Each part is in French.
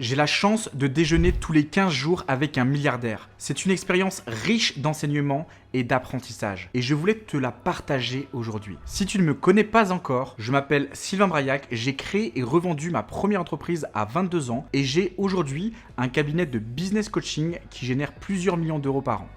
J'ai la chance de déjeuner tous les 15 jours avec un milliardaire. C'est une expérience riche d'enseignements et d'apprentissage. Et je voulais te la partager aujourd'hui. Si tu ne me connais pas encore, je m'appelle Sylvain Braillac, j'ai créé et revendu ma première entreprise à 22 ans et j'ai aujourd'hui un cabinet de business coaching qui génère plusieurs millions d'euros par an.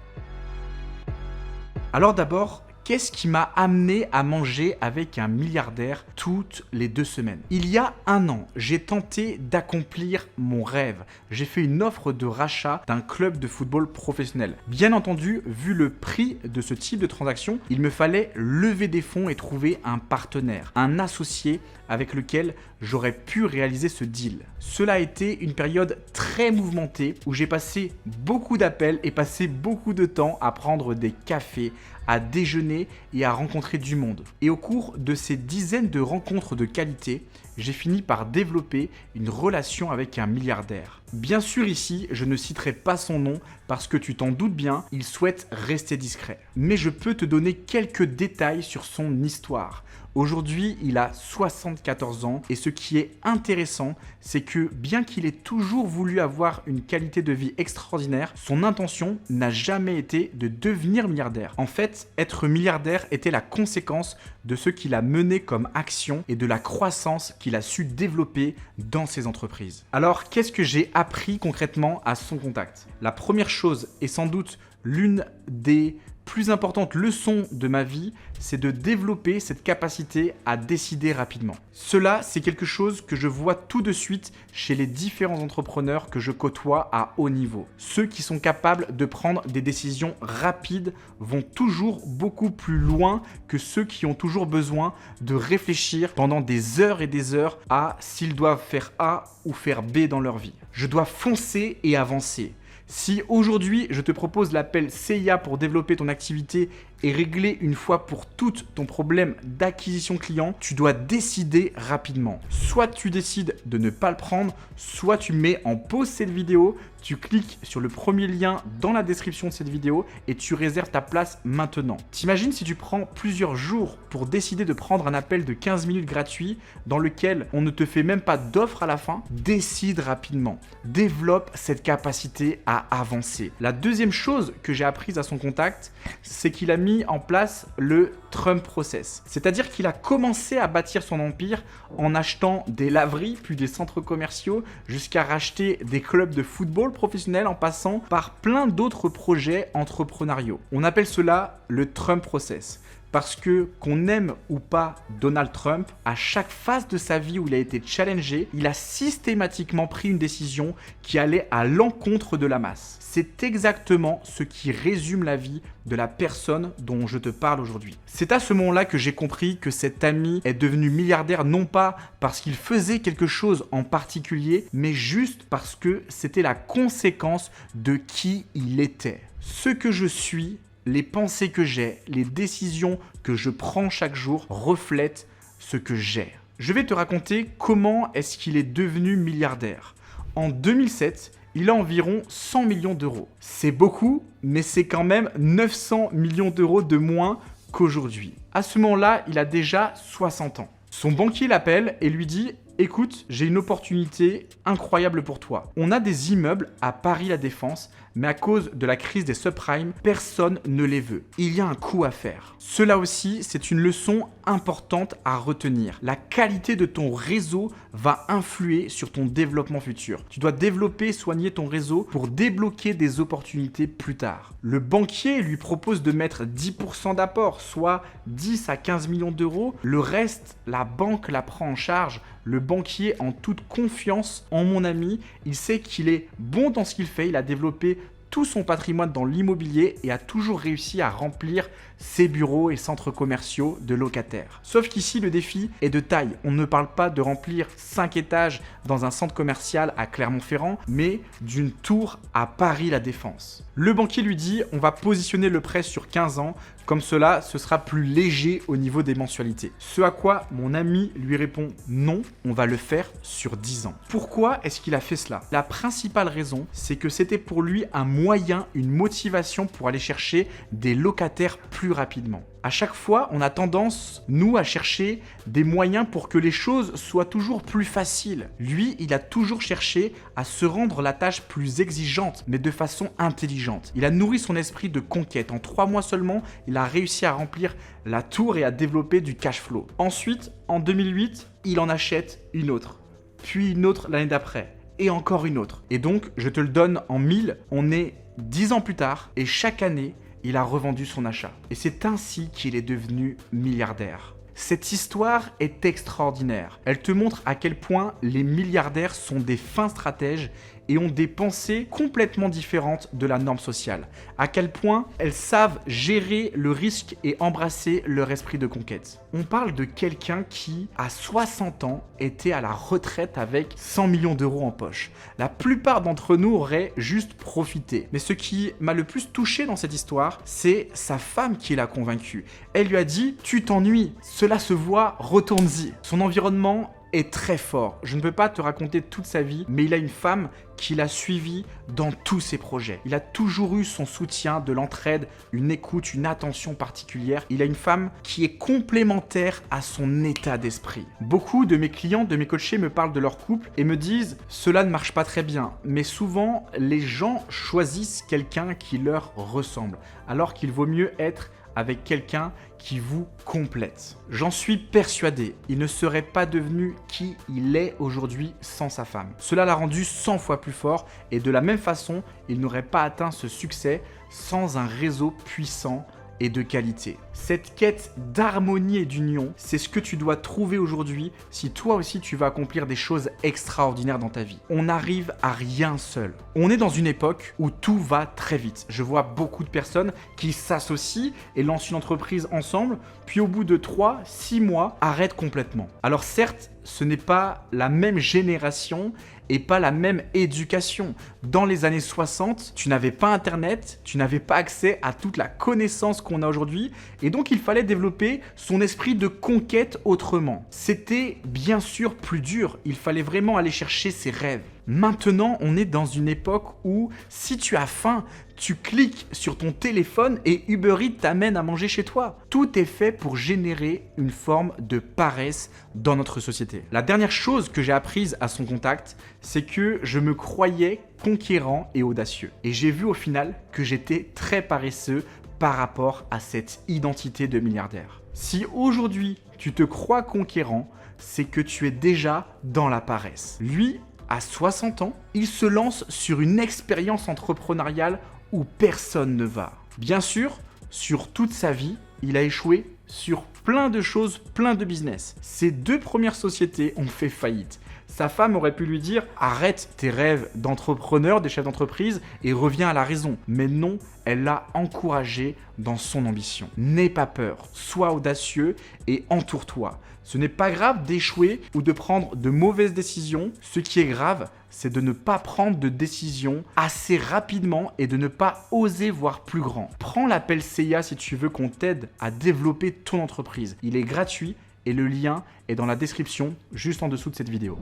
Alors d'abord, qu'est-ce qui m'a amené à manger avec un milliardaire toutes les 2 semaines? Il y a un an, j'ai tenté d'accomplir mon rêve. J'ai fait une offre de rachat d'un club de football professionnel. Bien entendu, vu le prix de ce type de transaction, il me fallait lever des fonds et trouver un partenaire, un associé avec lequel j'aurais pu réaliser ce deal. Cela a été une période très mouvementée où j'ai passé beaucoup d'appels et passé beaucoup de temps à prendre des cafés, à déjeuner et à rencontrer du monde. Et au cours de ces dizaines de rencontres de qualité, j'ai fini par développer une relation avec un milliardaire. Bien sûr ici, je ne citerai pas son nom parce que tu t'en doutes bien, il souhaite rester discret. Mais je peux te donner quelques détails sur son histoire. Aujourd'hui, il a 74 ans et ce qui est intéressant, c'est que bien qu'il ait toujours voulu avoir une qualité de vie extraordinaire, son intention n'a jamais été de devenir milliardaire. En fait, être milliardaire était la conséquence de ce qu'il a mené comme action et de la croissance qu'il a su développer dans ses entreprises. Alors, qu'est-ce que j'ai appris concrètement à son contact? La première chose, et sans doute l'une des plus importante leçon de ma vie, c'est de développer cette capacité à décider rapidement. Cela, c'est quelque chose que je vois tout de suite chez les différents entrepreneurs que je côtoie à haut niveau. Ceux qui sont capables de prendre des décisions rapides vont toujours beaucoup plus loin que ceux qui ont toujours besoin de réfléchir pendant des heures et des heures à s'ils doivent faire A ou faire B dans leur vie. Je dois foncer et avancer. Si aujourd'hui, je te propose l'appel CIA pour développer ton activité et régler une fois pour toutes ton problème d'acquisition client, tu dois décider rapidement. Soit tu décides de ne pas le prendre, soit tu mets en pause cette vidéo, tu cliques sur le premier lien dans la description de cette vidéo et tu réserves ta place maintenant. T'imagines si tu prends plusieurs jours pour décider de prendre un appel de 15 minutes gratuit dans lequel on ne te fait même pas d'offre à la fin? Décide rapidement. Développe cette capacité à avancer. La deuxième chose que j'ai apprise à son contact, c'est qu'il a mis en place le Trump Process. C'est-à-dire qu'il a commencé à bâtir son empire en achetant des laveries, puis des centres commerciaux, jusqu'à racheter des clubs de football professionnels en passant par plein d'autres projets entrepreneuriaux. On appelle cela le Trump Process. Parce que qu'on aime ou pas Donald Trump, à chaque phase de sa vie où il a été challengé, il a systématiquement pris une décision qui allait à l'encontre de la masse. C'est exactement ce qui résume la vie de la personne dont je te parle aujourd'hui. C'est à ce moment-là que j'ai compris que cet ami est devenu milliardaire non pas parce qu'il faisait quelque chose en particulier, mais juste parce que c'était la conséquence de qui il était. Ce que je suis, les pensées que j'ai, les décisions que je prends chaque jour reflètent ce que j'ai. Je vais te raconter comment est-ce qu'il est devenu milliardaire. En 2007, il a environ 100 millions d'euros. C'est beaucoup, mais c'est quand même 900 millions d'euros de moins qu'aujourd'hui. À ce moment-là, il a déjà 60 ans. Son banquier l'appelle et lui dit « Écoute, j'ai une opportunité incroyable pour toi. On a des immeubles à Paris La Défense, mais à cause de la crise des subprimes, personne ne les veut. Il y a un coup à faire. » Cela aussi, c'est une leçon importante à retenir. La qualité de ton réseau va influer sur ton développement futur. Tu dois développer et soigner ton réseau pour débloquer des opportunités plus tard. Le banquier lui propose de mettre 10% d'apport, soit 10 à 15 millions d'euros. Le reste, la banque la prend en charge. Le banquier, en toute confiance en mon ami, il sait qu'il est bon dans ce qu'il fait. Il a développé tout son patrimoine dans l'immobilier et a toujours réussi à remplir ses bureaux et centres commerciaux de locataires. Sauf qu'ici, le défi est de taille. On ne parle pas de remplir 5 étages dans un centre commercial à Clermont-Ferrand, mais d'une tour à Paris La Défense. Le banquier lui dit « On va positionner le prêt sur 15 ans, comme cela, ce sera plus léger au niveau des mensualités. » Ce à quoi mon ami lui répond « Non, on va le faire sur 10 ans. » Pourquoi est-ce qu'il a fait cela? La principale raison, c'est que c'était pour lui un moyen, une motivation pour aller chercher des locataires plus rapidement. À chaque fois, on a tendance, nous, à chercher des moyens pour que les choses soient toujours plus faciles. Lui, il a toujours cherché à se rendre la tâche plus exigeante, mais de façon intelligente. Il a nourri son esprit de conquête. En 3 mois seulement, il a réussi à remplir la tour et à développer du cash flow. Ensuite, en 2008, il en achète une autre, puis une autre l'année d'après, et encore une autre. Et donc, je te le donne en 1000, on est 10 ans plus tard, et chaque année, il a revendu son achat. Et c'est ainsi qu'il est devenu milliardaire. Cette histoire est extraordinaire. Elle te montre à quel point les milliardaires sont des fins stratèges et ont des pensées complètement différentes de la norme sociale. À quel point elles savent gérer le risque et embrasser leur esprit de conquête. On parle de quelqu'un qui, à 60 ans, était à la retraite avec 100 millions d'euros en poche. La plupart d'entre nous auraient juste profité. Mais ce qui m'a le plus touché dans cette histoire, c'est sa femme qui l'a convaincu. Elle lui a dit « Tu t'ennuies, cela se voit, retourne-y ». Son environnement est très fort. Je ne peux pas te raconter toute sa vie, mais il a une femme qui l'a suivi dans tous ses projets. Il a toujours eu son soutien, de l'entraide, une écoute, une attention particulière. Il a une femme qui est complémentaire à son état d'esprit. Beaucoup de mes clients, de mes coachés me parlent de leur couple et me disent « Cela ne marche pas très bien ». Mais souvent, les gens choisissent quelqu'un qui leur ressemble, alors qu'il vaut mieux être avec quelqu'un qui vous complète. J'en suis persuadé, il ne serait pas devenu qui il est aujourd'hui sans sa femme. Cela l'a rendu 100 fois plus fort et de la même façon, il n'aurait pas atteint ce succès sans un réseau puissant et de qualité. Cette quête d'harmonie et d'union, c'est ce que tu dois trouver aujourd'hui si toi aussi tu vas accomplir des choses extraordinaires dans ta vie. On n'arrive à rien seul. On est dans une époque où tout va très vite. Je vois beaucoup de personnes qui s'associent et lancent une entreprise ensemble, puis au bout de 3-6 mois, arrêtent complètement. Alors certes, ce n'est pas la même génération et pas la même éducation. Dans les années 60, tu n'avais pas Internet, tu n'avais pas accès à toute la connaissance qu'on a aujourd'hui, et donc il fallait développer son esprit de conquête autrement. C'était bien sûr plus dur, il fallait vraiment aller chercher ses rêves. Maintenant, on est dans une époque où si tu as faim, tu cliques sur ton téléphone et Uber Eats t'amène à manger chez toi. Tout est fait pour générer une forme de paresse dans notre société. La dernière chose que j'ai apprise à son contact, c'est que je me croyais conquérant et audacieux. Et j'ai vu au final que j'étais très paresseux par rapport à cette identité de milliardaire. Si aujourd'hui tu te crois conquérant, c'est que tu es déjà dans la paresse. Lui, à 60 ans, il se lance sur une expérience entrepreneuriale où personne ne va. Bien sûr, sur toute sa vie, il a échoué sur plein de choses, plein de business. Ses 2 premières sociétés ont fait faillite. Sa femme aurait pu lui dire « Arrête tes rêves d'entrepreneur, des chefs d'entreprise et reviens à la raison ». Mais non, elle l'a encouragé dans son ambition. N'aie pas peur, sois audacieux et entoure-toi. Ce n'est pas grave d'échouer ou de prendre de mauvaises décisions. Ce qui est grave, c'est de ne pas prendre de décisions assez rapidement et de ne pas oser voir plus grand. Prends l'appel Seiya si tu veux qu'on t'aide à développer ton entreprise. Il est gratuit et le lien est dans la description juste en dessous de cette vidéo.